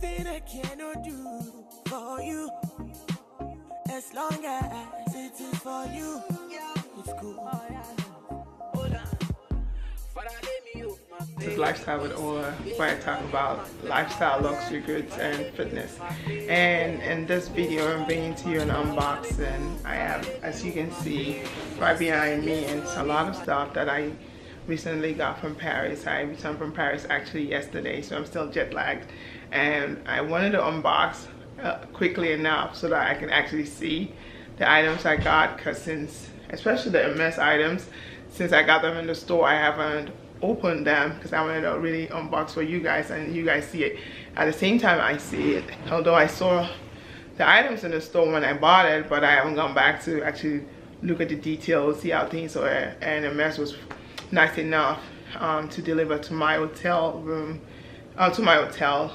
nothing I cannot do for you. As long as it is for you, it's cool. This is Lifestyle with Ola, where I talk about lifestyle, luxury goods, and fitness. And in this video, I'm bringing to you an unboxing. I have, as you can see, right behind me, and it's a lot of stuff that I recently got from Paris. I returned from Paris actually yesterday, so I'm still jet lagged. And I wanted to unbox quickly enough so that I can actually see the items I got, because since, especially the MS items, since I got them in the store, I haven't opened them because I wanted to really unbox for you guys and you guys see it at the same time I see it. Although I saw the items in the store when I bought it, but I haven't gone back to actually look at the details, see how things are. And MS was nice enough to deliver to my hotel room, to my hotel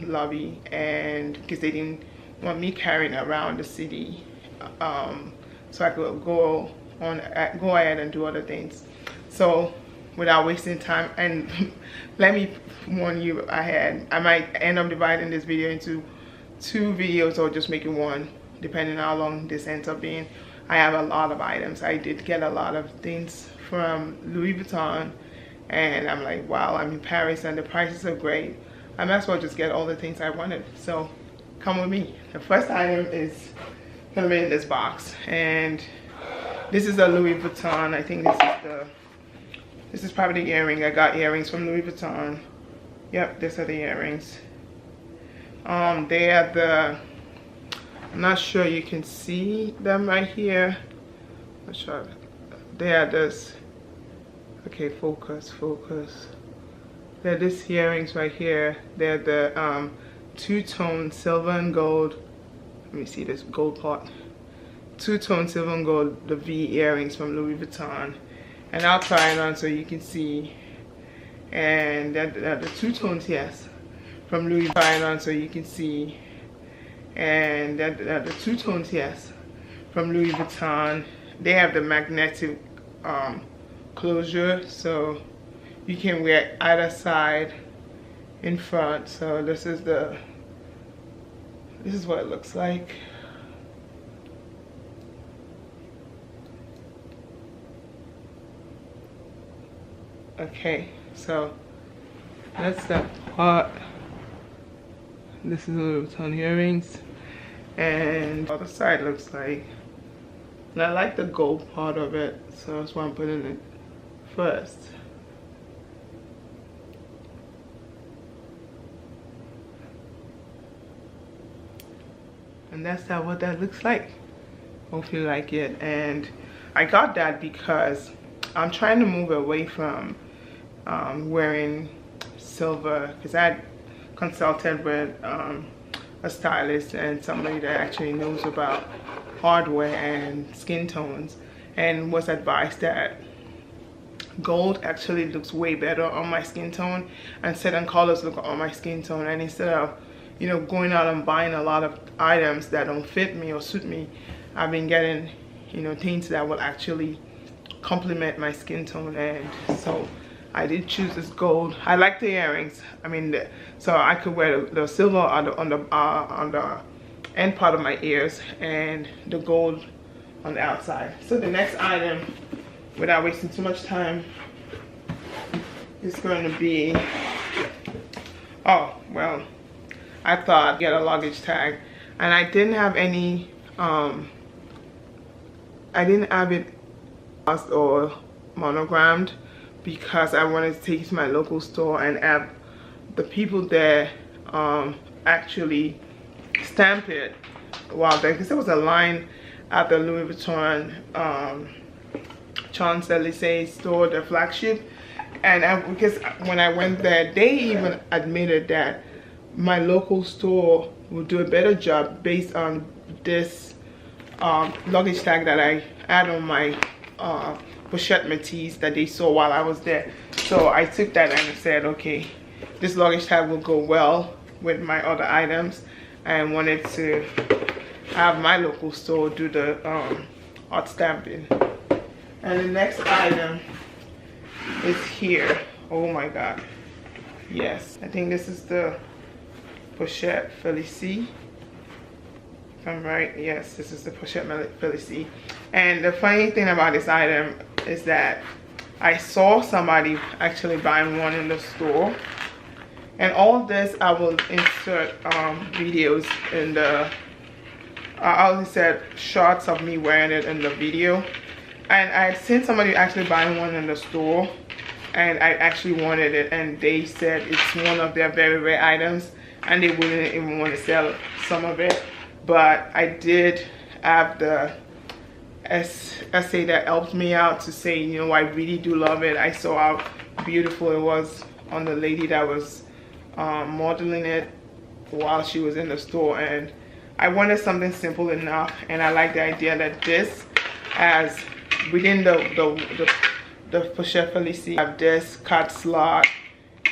lobby, and because they didn't want me carrying around the city, so I could go ahead and do other things. So without wasting time, and let me warn you ahead, I might end up dividing this video into 2 videos or just making one, depending on how long this ends up being. I have a lot of items. I did get a lot of things from Louis Vuitton, and I'm like, wow, I'm in Paris and the prices are great. I might as well just get all the things I wanted. So come with me. The first item is gonna be in this box, and this is a Louis Vuitton. I think this is probably the earring. I got earrings from Louis Vuitton. Yep, these are the earrings. They are the, I'm not sure you can see them right here. Not sure. They are this, okay, focus. They're these earrings right here. They're the two-tone silver and gold. Let me see this gold part. Two-tone silver and gold, the V earrings from Louis Vuitton. And I'll try it on so you can see. And the two tones, yes, from Louis Vuitton. Try it on so you can see. And the two tones, yes, from Louis Vuitton. They have the magnetic closure, so you can wear either side in front. So this is what it looks like. Okay, so that's that part. This is Louis Vuitton earrings, and the other side looks like. And I like the gold part of it, so that's why I'm putting it first. And that's what that looks like. Hope you like it. And I got that because I'm trying to move away from wearing silver, because I had consulted with a stylist and somebody that actually knows about hardware and skin tones, and was advised that gold actually looks way better on my skin tone, and certain colors look on my skin tone. And instead of, you know, going out and buying a lot of items that don't fit me or suit me, I've been getting, you know, things that will actually complement my skin tone. And so I did choose this gold. I like the earrings. I mean, so I could wear the silver on the end part of my ears and the gold on the outside. So the next item, without wasting too much time, is going to be, oh well, I thought get a luggage tag, and I didn't have any. I didn't have it or monogrammed, because I wanted to take it to my local store and have the people there actually stamp it while there, because there was a line at the Louis Vuitton Champs-Élysées store, the flagship, and because when I went there, they even admitted that my local store will do a better job based on this luggage tag that I had on my pochette métis that they saw while I was there. So I took that and I said, okay, this luggage tag will go well with my other items, and wanted to have my local store do the art stamping. And the next item is here. Oh my god, yes, I think this is the Pochette Felicie. If I'm right, yes, this is the Pochette Felicie. And the funny thing about this item is that I saw somebody actually buying one in the store. And all this, I will insert videos in the, I only said shots of me wearing it in the video. And I had seen somebody actually buying one in the store, and I actually wanted it, and they said it's one of their very rare items, and they wouldn't even want to sell some of it. But I did have the essay that helped me out to say, you know, I really do love it. I saw how beautiful it was on the lady that was modeling it while she was in the store, and I wanted something simple enough. And I like the idea that this, as within the Pochette Felicie, have this card slot,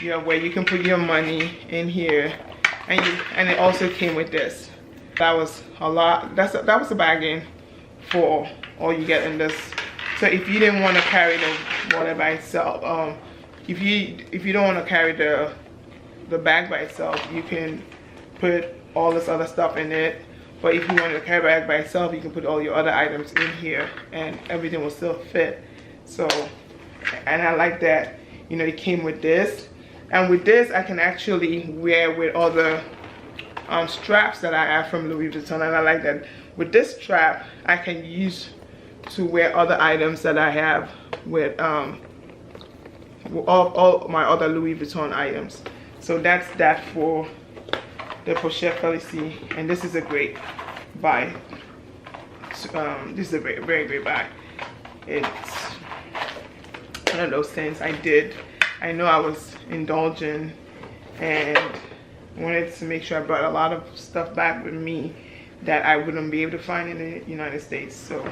you know, where you can put your money in here, and it also came with this. That was a lot. That was a bargain for all you get in this. So if you didn't want to carry the water by itself, if you don't want to carry the bag by itself, you can put all this other stuff in it. But if you want to carry the bag by itself, you can put all your other items in here, and everything will still fit. So, and I like that, you know, it came with this, and with this I can actually wear with other straps that I have from Louis Vuitton. And I like that with this strap I can use to wear other items that I have with all my other Louis Vuitton items. So that's that for the Pochette Felicie, and this is a great buy. This is a very, very great buy. It's one of those things I know I was indulging and wanted to make sure I brought a lot of stuff back with me that I wouldn't be able to find in the United States. So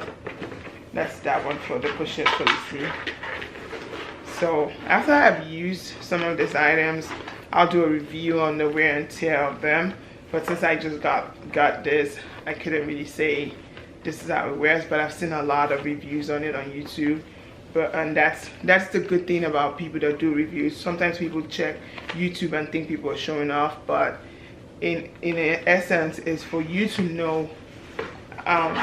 that's that one for the Pochette Felicie. So after I've used some of these items, I'll do a review on the wear and tear of them. But since I just got this, I couldn't really say this is how it wears, but I've seen a lot of reviews on it on YouTube. And that's the good thing about people that do reviews. Sometimes people check YouTube and think people are showing off, but in essence, it's for you to know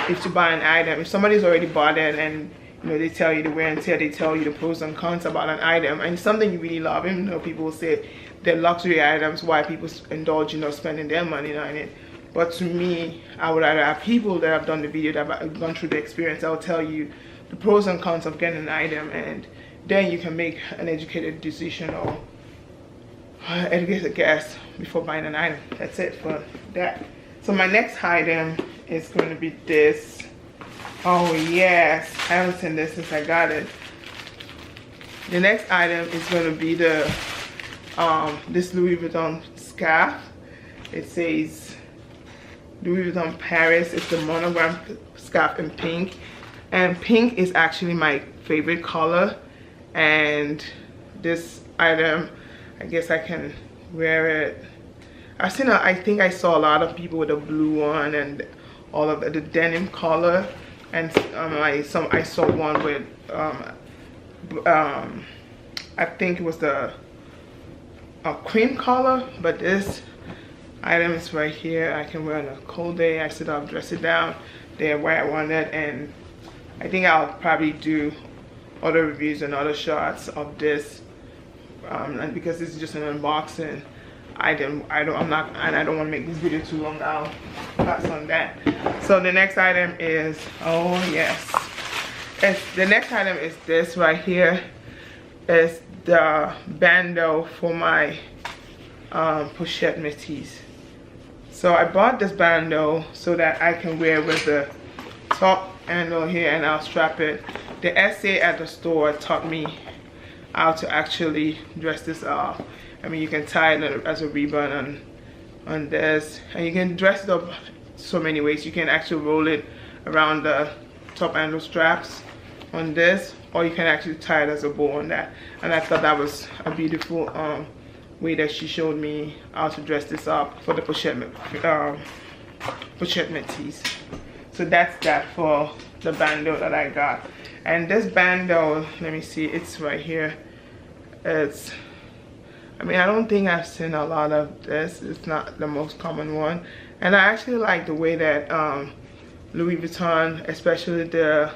if to buy an item. If somebody's already bought it and you know they tell you the wear and tear, they tell you the pros and cons about an item, and it's something you really love. Even though people will say they're luxury items, why people indulge in spending their money on it. But to me, I would rather have people that have done the video, that have gone through the experience. I'll tell you the pros and cons of getting an item, and then you can make an educated decision or educated guess before buying an item. That's it for that. So my next item is going to be this. Oh yes, I haven't seen this since I got it. The next item is going to be the this Louis Vuitton scarf. It says Louis Vuitton Paris. It's the monogram scarf in pink, and pink is actually my favorite color. And this item, I guess I can wear it. I think I saw a lot of people with a blue one and all of the denim color, and I saw one with I think it was the cream color, but this item is right here. I can wear on a cold day. I sit up, dress it down there where I want it, and I think I'll probably do other reviews and other shots of this, and because this is just an unboxing, I don't want to make this video too long. I'll pass on that. So the next item is, oh yes, the next item is this right here. It's the bandeau for my pochette métis. So I bought this bandeau so that I can wear with the top handle here, and I'll strap it. The essay at the store taught me how to actually dress this up. I mean, you can tie it as a ribbon on this, and you can dress it up so many ways. You can actually roll it around the top handle straps on this, or you can actually tie it as a bow on that. And I thought that was a beautiful way that she showed me how to dress this up for the pochette métis. So that's that for the bandeau that I got. And this bandeau, let me see, it's right here. I mean, I don't think I've seen a lot of this. It's not the most common one. And I actually like the way that Louis Vuitton, especially the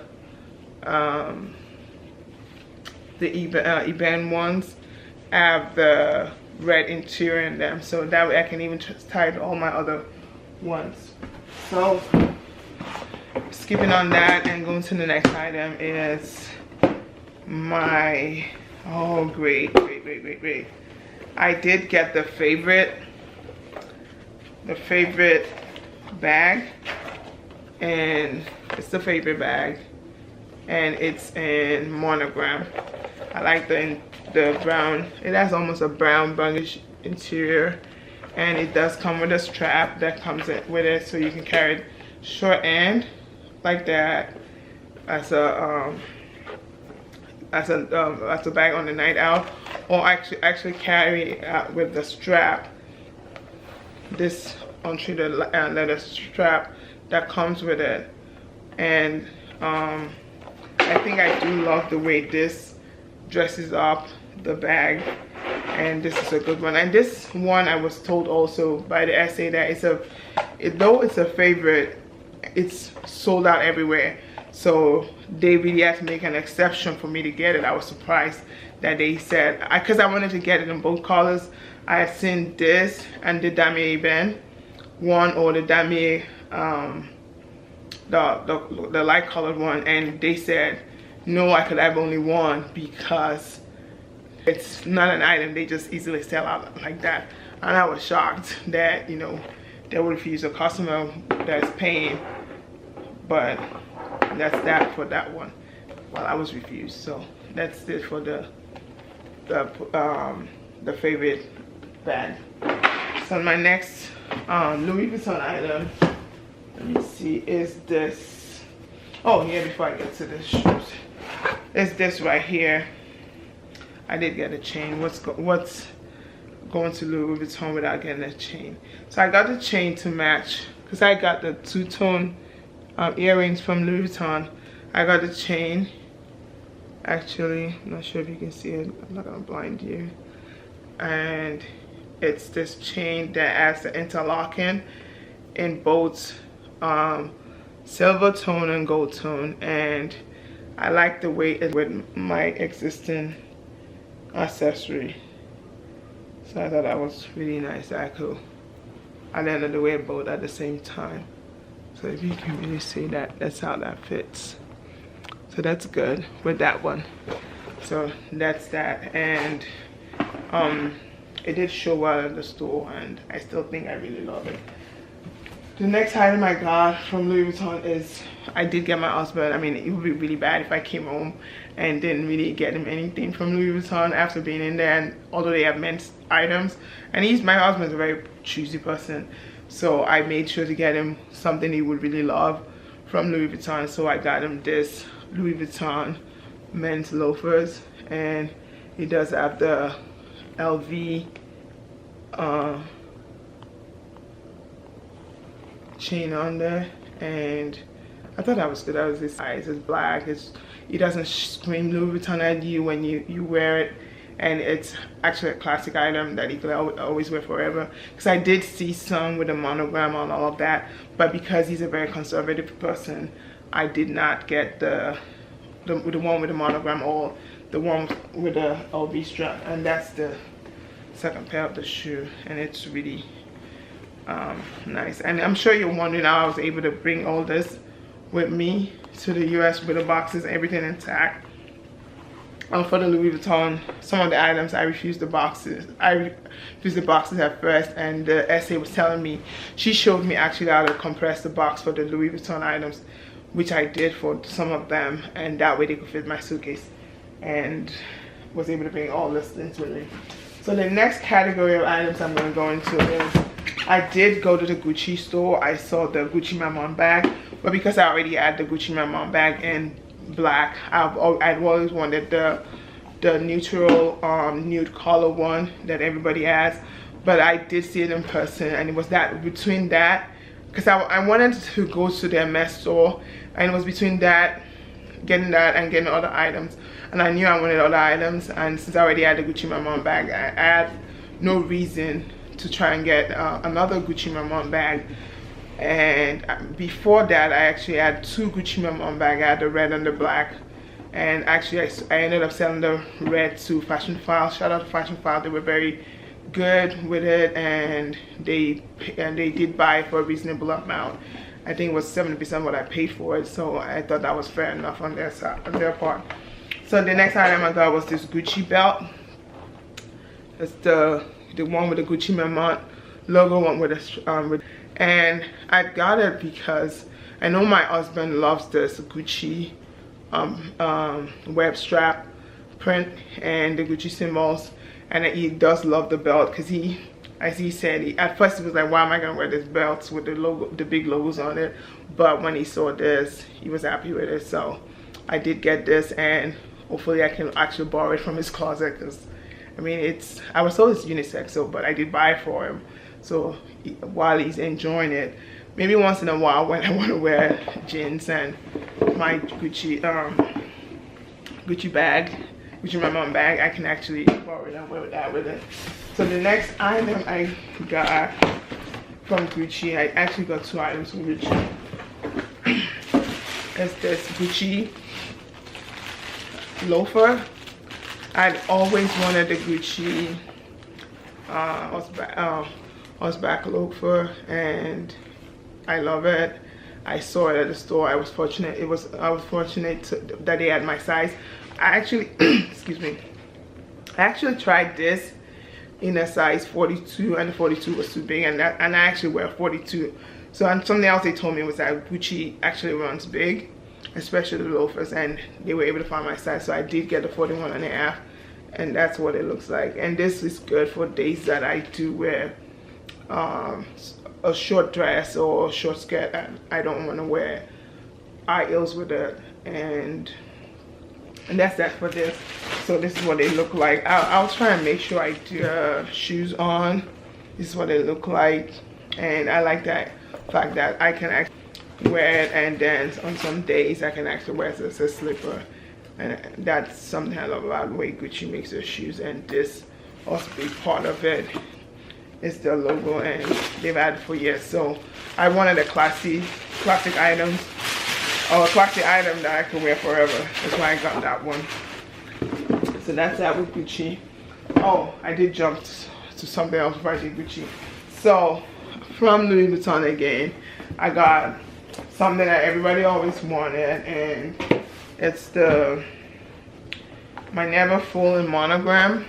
Eben ones, have the red interior in them. So that way I can even tie to all my other ones. So skipping on that and going to the next item is my, oh great. I did get the favorite bag, and it's the favorite bag, and it's in monogram. I like the brown. It has almost a brown brownish interior, and it does come with a strap that comes with it, so you can carry it short end like that as a bag on the night out, or actually carry it with the strap, this untreated leather strap that comes with it. And I think I do love the way this dresses up the bag, and this is a good one. And this one, I was told also by the essay that though it's a favorite, it's sold out everywhere. So they really had to make an exception for me to get it. I was surprised that they said, because I wanted to get it in both colors. I had seen this and the Damier Eben one, or the Damier the light colored one, and they said no, I could have only one because it's not an item they just easily sell out like that. And I was shocked that, you know, they would refuse a customer that's paying. But that's that for that one. Well, I was refused, so that's it for the favorite bag. So my next Louis Vuitton item, let me see, is this. Oh yeah, before I get to the shoes, it's this right here. I did get a chain. What's going to Louis Vuitton without getting a chain? So I got the chain to match, because I got the two-tone earrings from Louis Vuitton. I got the chain. Actually, I'm not sure if you can see it. I'm not gonna blind you. And it's this chain that has the interlocking in both silver tone and gold tone, and I like the way it with my existing accessory. So I thought that was really nice that I could at the end of the way both at the same time. So if you can really see that, that's how that fits. So that's good with that one. So that's that. And it did show well at the store, and I still think I really love it. The next item I got from Louis Vuitton is, I did get my husband, I mean, it would be really bad if I came home and didn't really get him anything from Louis Vuitton after being in there. And although they have men's items, and my husband's a very choosy person, so I made sure to get him something he would really love from Louis Vuitton. So I got him this Louis Vuitton men's loafers, and he does have the LV chain on there, and I thought that was good. That was his size. It's black. It doesn't scream Louis Vuitton at you when you wear it, and it's actually a classic item that you could always wear forever. Because I did see some with a monogram on all of that, but because he's a very conservative person, I did not get the one with the monogram or the one with the LV strap. And that's the second pair of the shoe, and it's really nice. And I'm sure you're wondering how I was able to bring all this with me to the US with the boxes, everything intact. For the Louis Vuitton, some of the items I refused the boxes. I refused the boxes at first, and the essay was telling me, she showed me actually how to compress the box for the Louis Vuitton items, which I did for some of them, and that way they could fit my suitcase, and was able to bring all this into it. So the next category of items I'm going to go into is, I did go to the Gucci store. I saw the Gucci Maman bag, but because I already had the Gucci Maman bag in black, I'd always wanted the neutral nude color one that everybody has. But I did see it in person, and it was that between that, because I wanted to go to their mess store, and it was between that, getting that and getting other items. And I knew I wanted other items, and since I already had the Gucci Maman bag, I had no reason to try and get another Gucci Maman bag. And before that, I actually had 2 Gucci Maman bags. I had the red and the black, and actually I ended up selling the red to Fashion File. Shout out to Fashion File, they were very good with it, and they did buy for a reasonable amount. I think it was 70% what I paid for it, so I thought that was fair enough on their side, on their part. So the next item I got was this Gucci belt. It's the one with the Gucci Maman logo, one with a and I got it because I know my husband loves this Gucci web strap print and the Gucci symbols, and he does love the belt because as he said, at first he was like, why am I gonna wear this belt with the logo, the big logos on it? But when he saw this, he was happy with it. So I did get this, and hopefully I can actually borrow it from his closet, because I mean, I was told it's unisex, so, but I did buy it for him. So while he's enjoying it, maybe once in a while when I want to wear jeans and my Gucci bag, Gucci Maman bag, I can actually borrow it and wear that with it. So the next item I got from Gucci, I actually got 2 items from Gucci. It's this Gucci loafer. I'd always wanted the Gucci horseback loafer, and I love it. I saw it at the store. I was fortunate. I was fortunate that they had my size. I actually, excuse me. I actually tried this in a size 42, and the 42 was too big, and I actually wear 42. So something else they told me was that Gucci actually runs big, especially the loafers, and they were able to find my size. So I did get the 41.5, and that's what it looks like. And this is good for days that I do wear a short dress or a short skirt. I don't want to wear high heels with it, and that's that for this. So this is what they look like. I'll try and make sure I do shoes on. This is what they look like, and I like that fact that I can actually wear it, and then on some days I can actually wear it as a slipper. And that's something I love about the way Gucci makes their shoes, and this also be part of it. It's their logo, and they've had it for years. So I wanted a classic item, or a classic item that I could wear forever. That's why I got that one. So that's that with Gucci. Oh, I did jump to something else before I did Gucci. So from Louis Vuitton again, I got something that everybody always wanted, and it's my Never Full in monogram.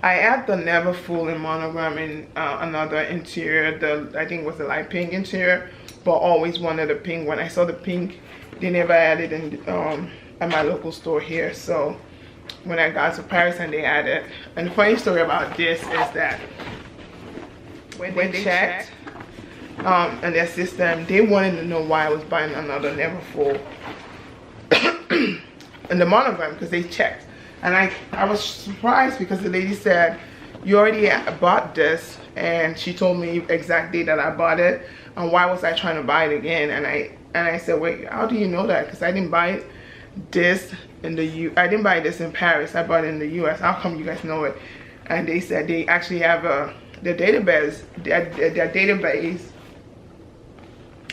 I had the Never Full in monogram in another interior, I think it was the light pink interior, but always wanted a pink. When I saw the pink, they never had it in at my local store here. So when I got to Paris and they had it, and the funny story about this is that when they checked in their system, they wanted to know why I was buying another Never Full in the monogram, because they checked. And I was surprised because the lady said, you already bought this, and she told me exact date that I bought it, and why was I trying to buy it again? And I said, wait, how do you know that? Because I didn't buy this I didn't buy this in Paris. I bought it in the US. How come you guys know it? And they said they actually have their database. Their database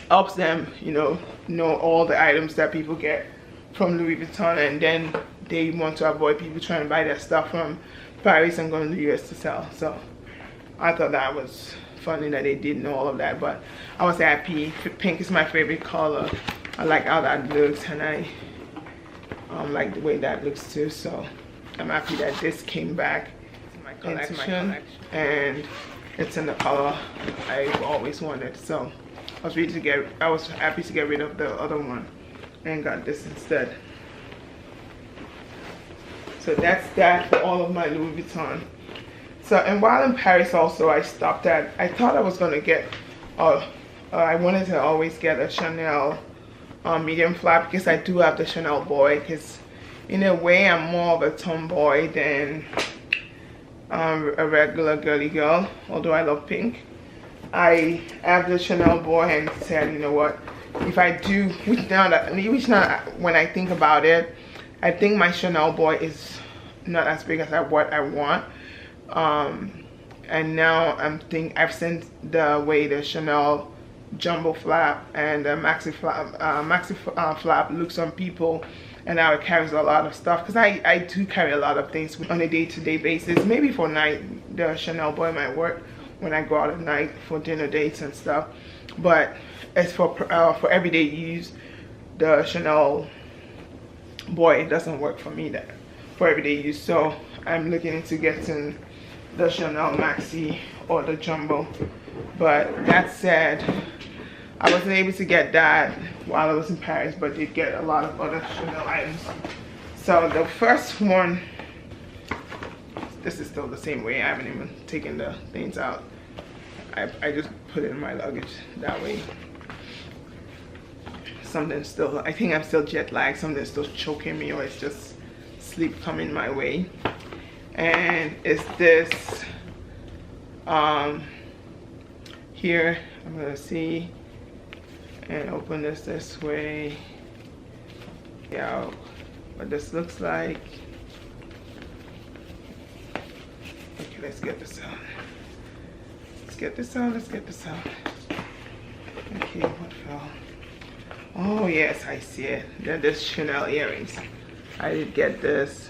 helps them, you know all the items that people get from Louis Vuitton, and then they want to avoid people trying to buy their stuff from Paris and going to the US to sell. So I thought that was funny that they did know all of that, but I was happy. Pink is my favorite color. I like how that looks, and I like the way that looks too. So I'm happy that this came back into my collection, and it's in the color I've always wanted. So I was happy to get rid of the other one and got this instead. So that's that for all of my Louis Vuitton. So, and while in Paris also, I stopped at, I thought I was gonna get, I wanted to always get a Chanel medium flat, because I do have the Chanel boy, because in a way I'm more of a tomboy than a regular girly girl, although I love pink. I have the Chanel boy and said, you know what, if I do, which now when I think about it, I think my Chanel boy is not as big as what I want, And now I've seen the way the Chanel jumbo flap and the maxi flap looks on people, and how it carries a lot of stuff, because I do carry a lot of things on a day-to-day basis. Maybe for night the Chanel boy might work when I go out at night for dinner dates and stuff, but as for everyday use, the Chanel boy doesn't work for me for everyday use. So I'm looking into getting the Chanel maxi or the jumbo. But that said, I wasn't able to get that while I was in Paris, but did get a lot of other Chanel items. So the first one, this is still the same way. I haven't even taken the things out. I just put it in my luggage that way. Something still, I think I'm still jet lagged, something's still choking me, or it's just sleep coming my way. And it's this here, I'm gonna see and open this way. Yeah, what this looks like. Okay, let's get this out. Let's get this out. Okay, what fell? Oh yes, I see it. They're this Chanel earrings. I did get this.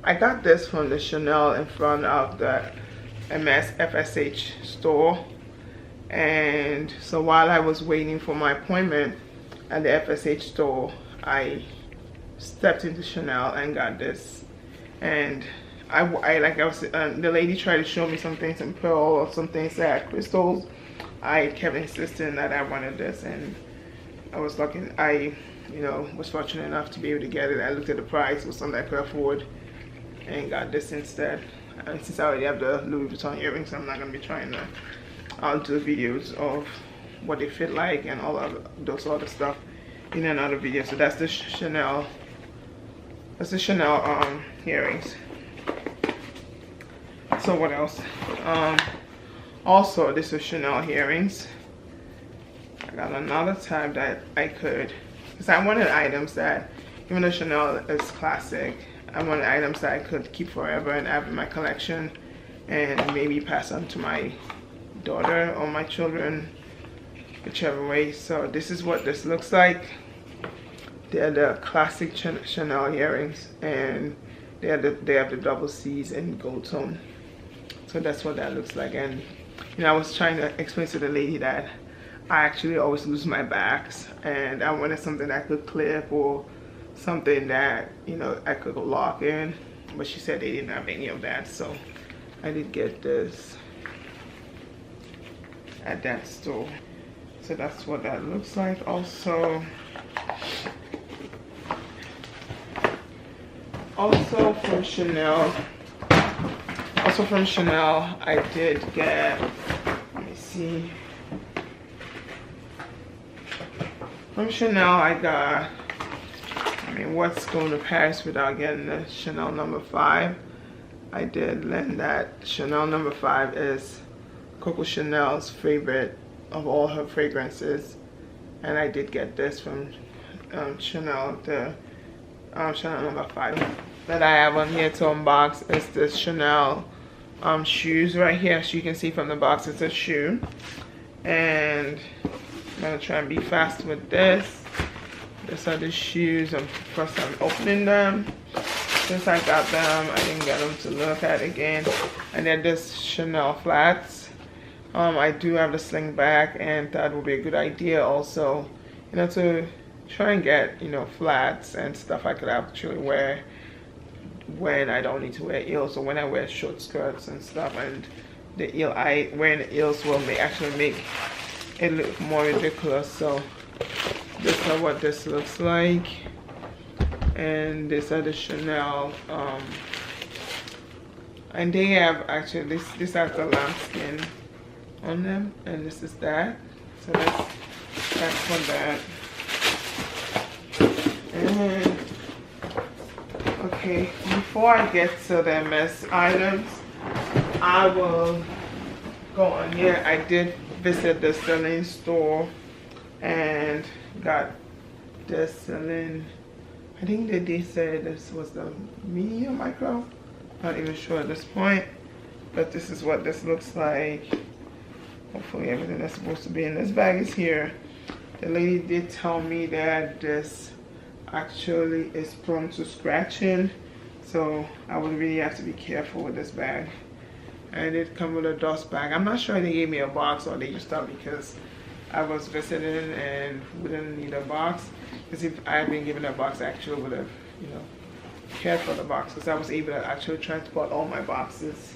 I got this from the Chanel in front of the FSH store. And so while I was waiting for my appointment at the FSH store, I stepped into Chanel and got this. And the lady tried to show me some things in pearl or some things that had crystals. I kept insisting that I wanted this, and I was lucky. I was fortunate enough to be able to get it. I looked at the price, it was something I could afford, and got this instead. And since I already have the Louis Vuitton earrings, I'm not gonna be trying to do videos of what they fit like and all of those other stuff in another video. So that's the Chanel. That's the Chanel earrings. So what else? Also, this is Chanel earrings. I got another type that I could, because I wanted items that, even though Chanel is classic, I wanted items that I could keep forever and have in my collection and maybe pass on to my daughter or my children, whichever way. So this is what this looks like. They're the classic Chanel earrings, and they have the double C's in gold tone. So that's what that looks like. And I was trying to explain to the lady that I actually always lose my bags, and I wanted something that I could clip or something that I could lock in, but she said they didn't have any of that. So I did get this at that store. So that's what that looks like. Also from Chanel, I did get, let me see, from Chanel I got, what's going to Paris without getting the Chanel No. 5. I did lend that. Chanel No. 5 is Coco Chanel's favorite of all her fragrances, and I did get this from Chanel, the Chanel No. 5 that I have on here to unbox. Is this Chanel shoes right here. As you can see from the box, it's a shoe, and I'm gonna try and be fast with this. These are the shoes. First I'm opening them. Since I got them, I didn't get them to look at again. And then this Chanel flats. I do have the sling back, and that would be a good idea also, to try and get, flats and stuff I could actually wear when I don't need to wear heels, or when I wear short skirts and stuff. And the heel, wearing the heels will actually make it look more ridiculous. So this is what this looks like. And these are the Chanel, and they have actually this has the lambskin on them, and this is that. So that's for that. And okay, before I get to the MS items, I will go on here. I did visit the Celine store and got this Celine. I think they did say this was the medium micro. Not even sure at this point. but this is what this looks like. Hopefully everything that's supposed to be in this bag is here. The lady did tell me that this actually is prone to scratching, so I would really have to be careful with this bag. And it did come with a dust bag. I'm not sure they gave me a box or they just thought because I was visiting and wouldn't need a box. Because if I had been given a box, I actually would have, you know, cared for the box, because I was able to actually transport all my boxes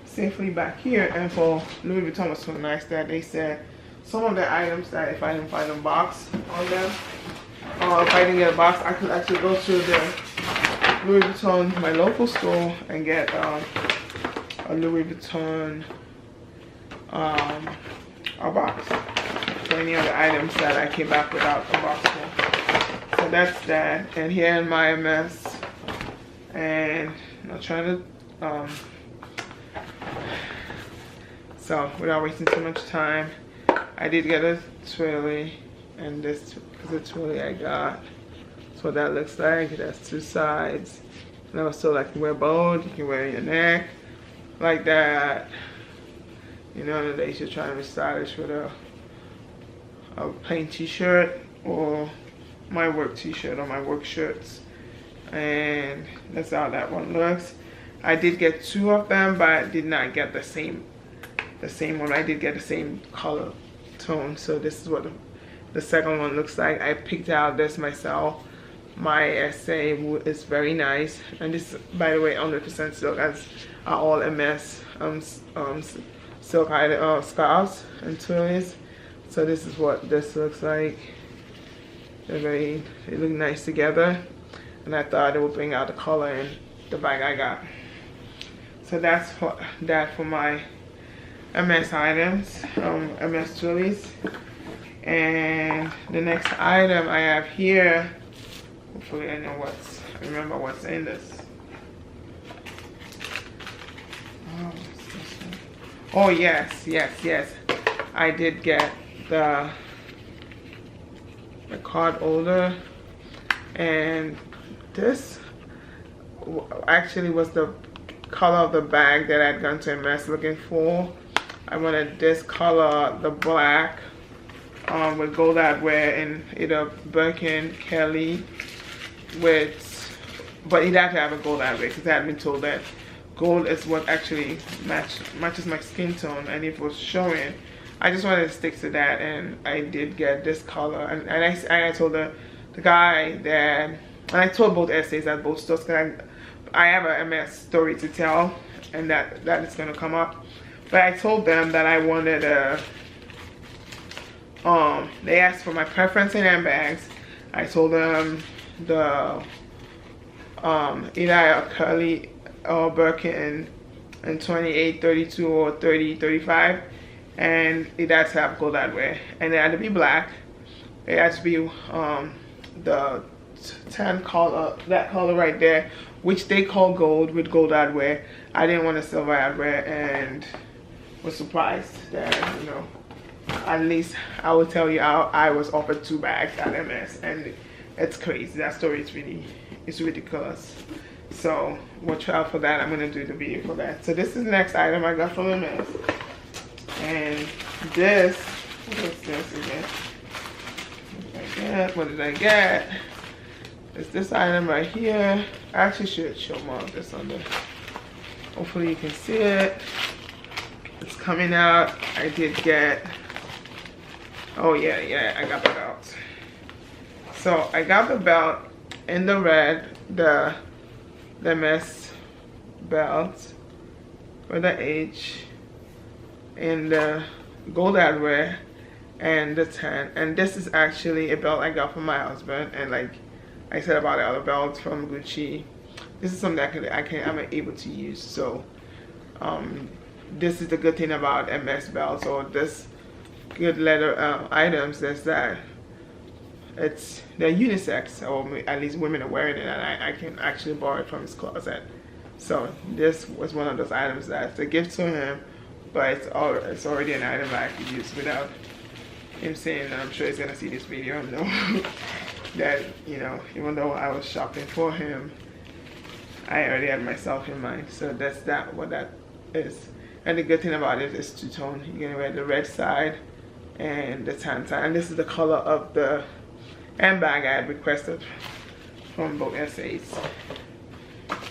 safely back here. And for Louis Vuitton was so nice that they said some of the items that if I didn't find a box on them, or if I didn't get a box, I could actually go to the Louis Vuitton, my local store, and get a Louis Vuitton a box for any of the items that I came back without a box for. So that's that. And here in my MS, and I'm not trying to so without wasting too much time, I did get a twirly, and this is the twirly I got. That's what that looks like. It has two sides, and I was told I can wear both. You can wear it in your neck like that. You know, nowadays you're trying to be stylish with a plain t-shirt or my work t-shirt or my work shirts. And that's how that one looks. I did get two of them, but I did not get the same one. I did get the same color tone. So this is what the second one looks like. I picked out this myself. My essay is very nice, and this, by the way, 100% silk, as are all MS silk scarves and twirlies. So this is what this looks like. They look nice together, and I thought it would bring out the color in the bag I got. So that's for my MS items, MS twirlies. And the next item I have here, hopefully I remember what's in this. Oh yes, I did get the card holder, and this actually was the color of the bag that I'd gone to MS looking for. I wanted this color, the black, with gold hardware in either Birkin, Kelly, but it had to have a gold hardware, because I had been told that gold is what actually matches my skin tone, and it was showing. I just wanted to stick to that, and I did get this color. And I told the guy that, and I told both essays at both stores, because I have a MS story to tell, and that is going to come up. But I told them that I wanted they asked for my preference in handbags. I told them the either a curly or Birkin in 28, 32, or 30, 35, and it has to have gold hardware, and it had to be black. It has to be the tan color, that color right there, which they call gold, with gold hardware. I didn't want a silver hardware, and was surprised that, you know, at least I will tell you, I was offered 2 bags at MS, and it's crazy. That story is it's ridiculous. So watch out for that. I'm gonna do the video for that. So this is the next item I got from MS, and this, what is this again? What did I get? It's this item right here. I actually should show more of this on there. Hopefully you can see it. It's coming out. I did get, oh yeah, I got the belt. So I got the belt in the red, the MS belt with the H, in the gold hardware, and the tan. And this is actually a belt I got from my husband, and like I said about the other belts from Gucci, this is something I'm able to use. So this is the good thing about MS belts, or this good leather items, is that they're unisex, or at least women are wearing it, and I can actually borrow it from his closet. So this was one of those items that's a gift to him, but it's already an item I could use without him saying. I'm sure he's gonna see this video and know that, you know, even though I was shopping for him, I already had myself in mind. So that's what that is. And the good thing about it is two-tone. You can wear the red side and the tan side. And this is the color of the handbag I had requested from both essays.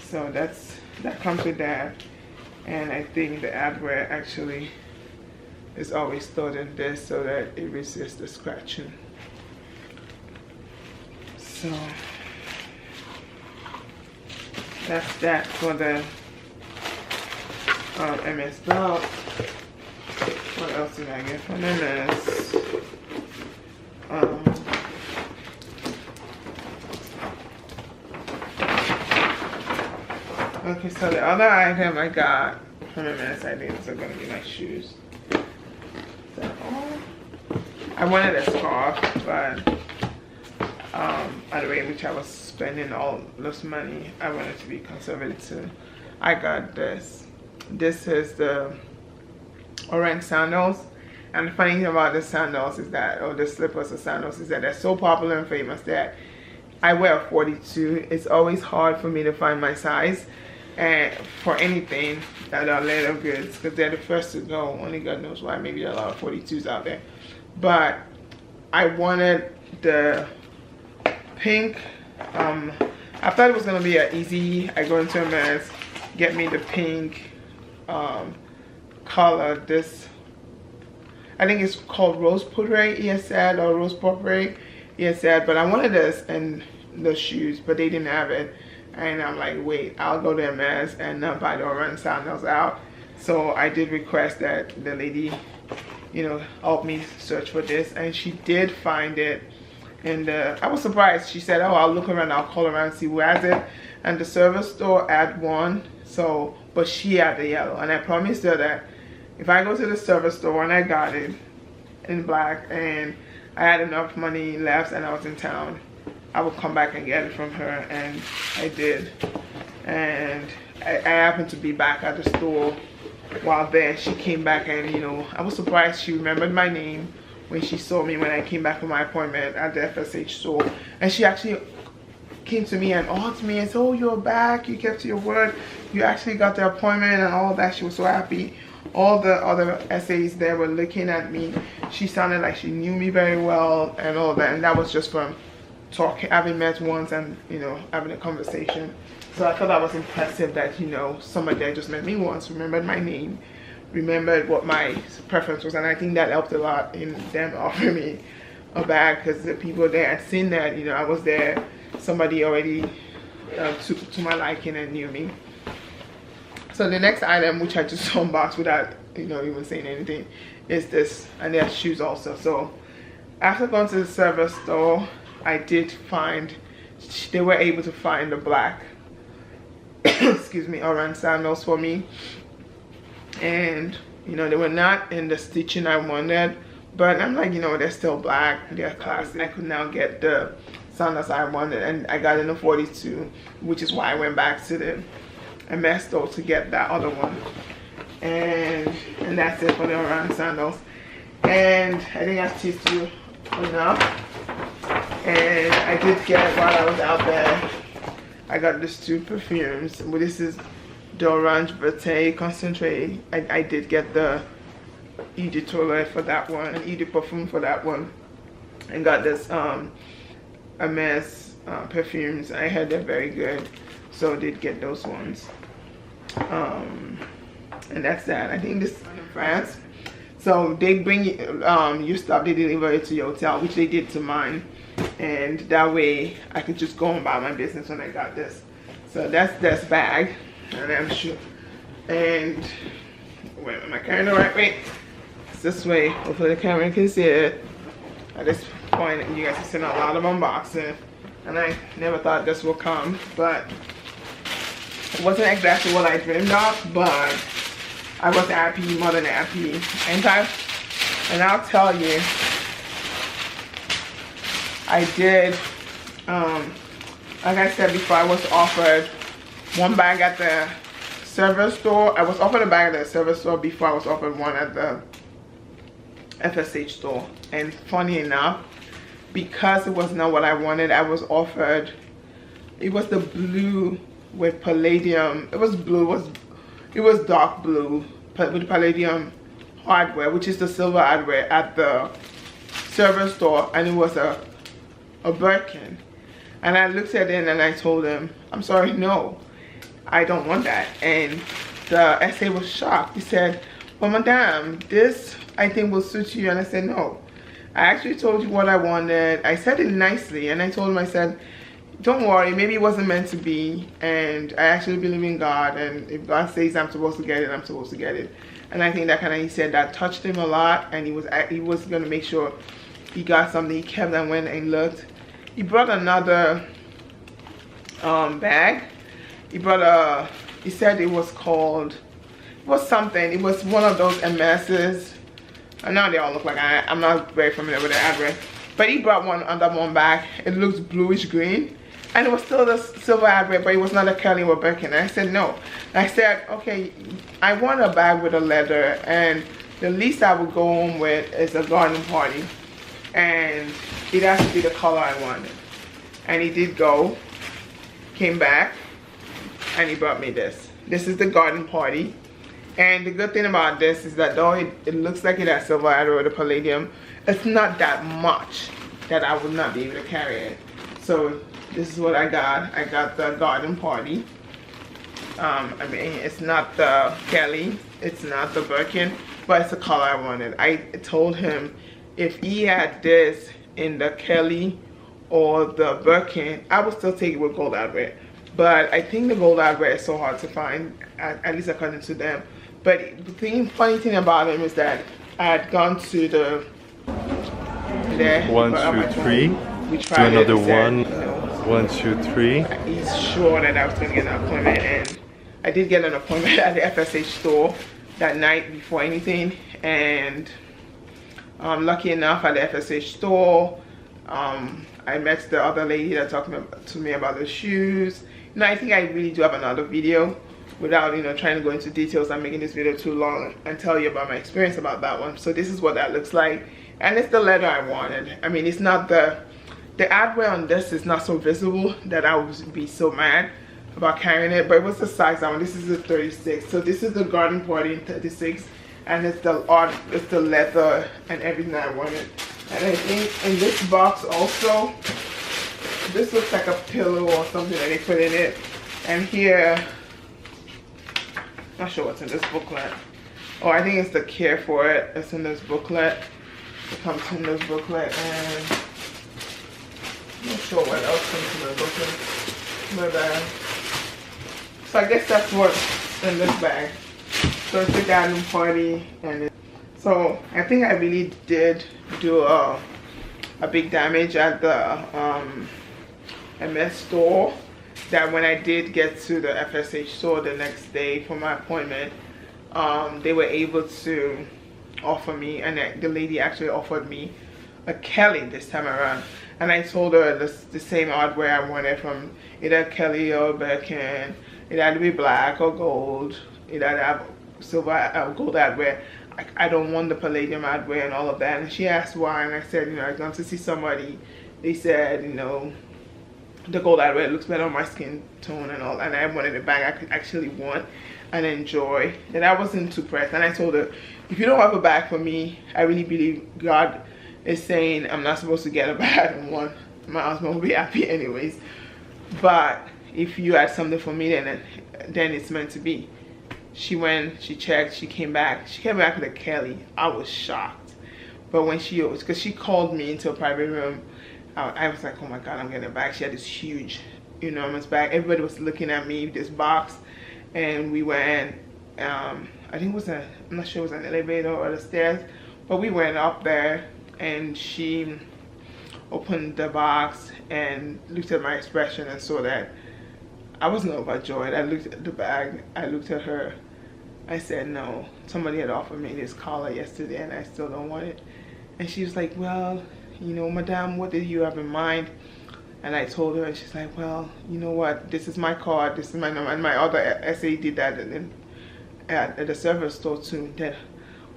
So that comes with that. And I think the adwear actually is always stored in this so that it resists the scratching. So that's that for the MS belt. What else did I get from MS? Okay, so the other item I got from MS, I think these are gonna be my shoes. So, I wanted a scarf, but by the way, which I was spending all this money, I wanted to be conservative too. I got this. This is the orange sandals. And the funny thing about the sandals is that, or the slippers or sandals, is that they're so popular and famous that I wear a 42. It's always hard for me to find my size and for anything that are leather goods, because they're the first to go. Only God knows why. Maybe there are a lot of 42s out there. But I wanted the pink. I thought it was gonna be an easy. I go into a mess, get me the pink color. This, I think it's called Rose Poudre, he has said, or Rose Pourpre, he has said. But I wanted this and the shoes, but they didn't have it. And I'm like, wait, I'll go to MS and buy the orange sandals out. So I did request that the lady, you know, help me search for this, and she did find it. And I was surprised. She said, oh, I'll look around, I'll call around and see who has it. And the service store had one, so, but she had the yellow. And I promised her that if I go to the service store and I got it in black and I had enough money left and I was in town, I would come back and get it from her. And I did. And I happened to be back at the store while there. She came back, and, you know, I was surprised she remembered my name when she saw me when I came back from my appointment at the FSH store. And she actually came to me and hugged me and said, oh, you're back, you kept to your word, you actually got the appointment and all that. She was so happy. All the other essays there were looking at me. She sounded like she knew me very well and all that. And that was just from talking, having met once and, you know, having a conversation. So I thought that was impressive that, you know, somebody that just met me once remembered my name, remembered what my preference was. And I think that helped a lot in them offering me a bag, because the people there had seen that, you know, I was there, somebody already to my liking and knew me. So the next item, which I just unboxed without, you know, even saying anything, is this. And there's shoes also. So after going to the service store, I did find, they were able to find the black excuse me, orange sandals for me. And, you know, they were not in the stitching I wanted, but I'm like, you know, they're still black, they're classic. I could now get the sandals I wanted, and I got in a 42, which is why I went back to the MS store to get that other one. And that's it for the orange sandals. And I think I've teased you enough. And I did get, while I was out there, I got these two perfumes. Well, this is the Orange Verte Concentrate. I did get the Eau de Toilette for that one, and Eau de Parfum for that one. And got this Hermes perfumes. I heard they're very good, so I did get those ones. And that's that. I think this is in France. So they bring your stuff, they deliver it to your hotel, which they did to mine. And that way I could just go and buy my business when I got this. So that's this bag. And I'm sure. And wait, am I carrying the right way? It's this way. Hopefully the camera can see it. At this point, you guys have seen a lot of unboxing. And I never thought this would come, but it wasn't exactly what I dreamed of, but I was happy, more than happy. And I'll tell you, I did, like I said before, I was offered one bag at the service store. I was offered a bag at the service store before I was offered one at the FSH store. And funny enough, because it was not what I wanted, I was offered, it was the blue with palladium. It was blue, it was dark blue with palladium hardware, which is the silver hardware, at the server store, and it was a Birkin. And I looked at it and I told him, I'm sorry, no, I don't want that. And the SA was shocked. He said, well, madam, this I think will suit you. And I said, no, I actually told you what I wanted. I said it nicely, and I told him, I said, don't worry, maybe it wasn't meant to be, and I actually believe in God, and if God says I'm supposed to get it, I'm supposed to get it. And I think that kind of, he said that touched him a lot, and he was going to make sure he got something. He kept and went and looked. He brought another bag. He brought he said it was called, it was something, it was one of those MS's. And now they all look like, I'm not very familiar with the address. But he brought one bag. It looks bluish green. And it was still the silver hardware, but it was not a Kelly or Birkin. I said no. I said, okay, I want a bag with a leather, and the least I would go home with is a garden party, and it has to be the color I wanted. And he did go, came back, and he brought me this. This is the garden party, and the good thing about this is that though it looks like it has silver hardware or the palladium, it's not that much that I would not be able to carry it. So this is what I got. I got the garden party. I mean, it's not the Kelly, it's not the Birkin, but it's the color I wanted. I told him if he had this in the Kelly or the Birkin, I would still take it with gold hardware. But I think the gold hardware is so hard to find, at least according to them. But the funny thing about him is that I had gone to the 1, 2, 3. We Do tried another it, said, one. you know, 1, 2, 3. he's sure that I was going to get an appointment, and I did get an appointment at the FSH store that night before anything. And lucky enough, at the FSH store, I met the other lady that talked to me about the shoes. You know, I think I really do have another video without, you know, trying to go into details. I'm making this video too long and tell you about my experience about that one. So this is what that looks like, and it's the leather I wanted. I mean, it's not the hardware on this is not so visible that I would be so mad about carrying it, but it was the size I want. This is a 36, so this is the garden party in 36, and it's the leather and everything that I wanted. And I think in this box also, this looks like a pillow or something that they put in it. And here, not sure what's in this booklet. Oh, I think it's the care for it. It's in this booklet. It comes in this booklet, and I'm not sure what else comes in the booklet. But so I guess that's what's in this bag. So it's the garden party, and so I think I really did do a big damage at the MS store. That when I did get to the FSH store the next day for my appointment, they were able to offer me, and the lady actually offered me a Kelly this time around. And I told her the same hardware I wanted from either Kelly or Birkin. It had to be black or gold. It had to have silver, gold hardware. I don't want the palladium hardware and all of that. And she asked why, and I said, you know, I gone to see somebody. They said, you know, the gold hardware looks better on my skin tone and all, and I wanted a bag I could actually want and enjoy. And I wasn't too pressed. And I told her, if you don't have a bag for me, I really believe God is saying I'm not supposed to get a bag and one. My husband will be happy anyways. But if you had something for me, then it's meant to be. She went, she checked, she came back with a Kelly. I was shocked. But when because she called me into a private room, I was like, oh my God, I'm getting a bag. She had this huge, enormous bag. Everybody was looking at me, this box, and we went, I think it was I'm not sure it was an elevator or the stairs, but we went up there, and she opened the box and looked at my expression and saw that I wasn't overjoyed. I looked at the bag, I looked at her, I said, no, somebody had offered me this collar yesterday and I still don't want it. And she was like, well, you know, madam, what did you have in mind? And I told her, and she's like, well, you know what, this is my card, this is my number. And my other SA did that at the service store too. That,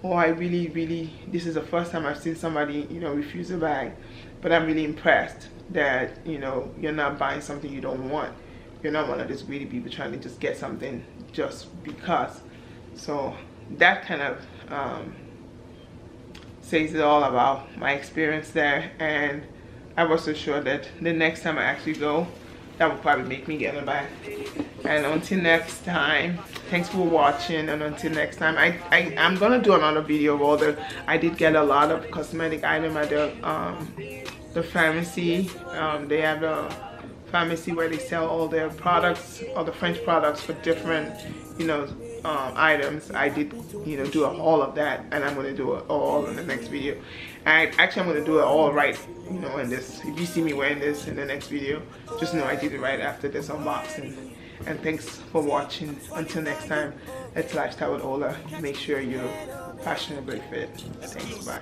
oh, I really, this is the first time I've seen somebody, you know, refuse a bag. But I'm really impressed that, you know, you're not buying something you don't want. You're not one of these greedy people trying to just get something just because. So that kind of says it all about my experience there. And I was so sure that the next time I actually go, that would probably make me get it back. And until next time, thanks for watching. And until next time, I'm gonna do another video of all the, I did get a lot of cosmetic items at the pharmacy. They have a pharmacy where they sell all their products, all the French products for different, you know, items. I did, you know, do a haul of that, and I'm gonna do it all in the next video. And actually, I'm gonna do it all right, you know, in this. If you see me wearing this in the next video, just know I did it right after this unboxing. And thanks for watching. Until next time, it's Lifestyle with Ola. Make sure you're fashionably fit. Thanks. Bye.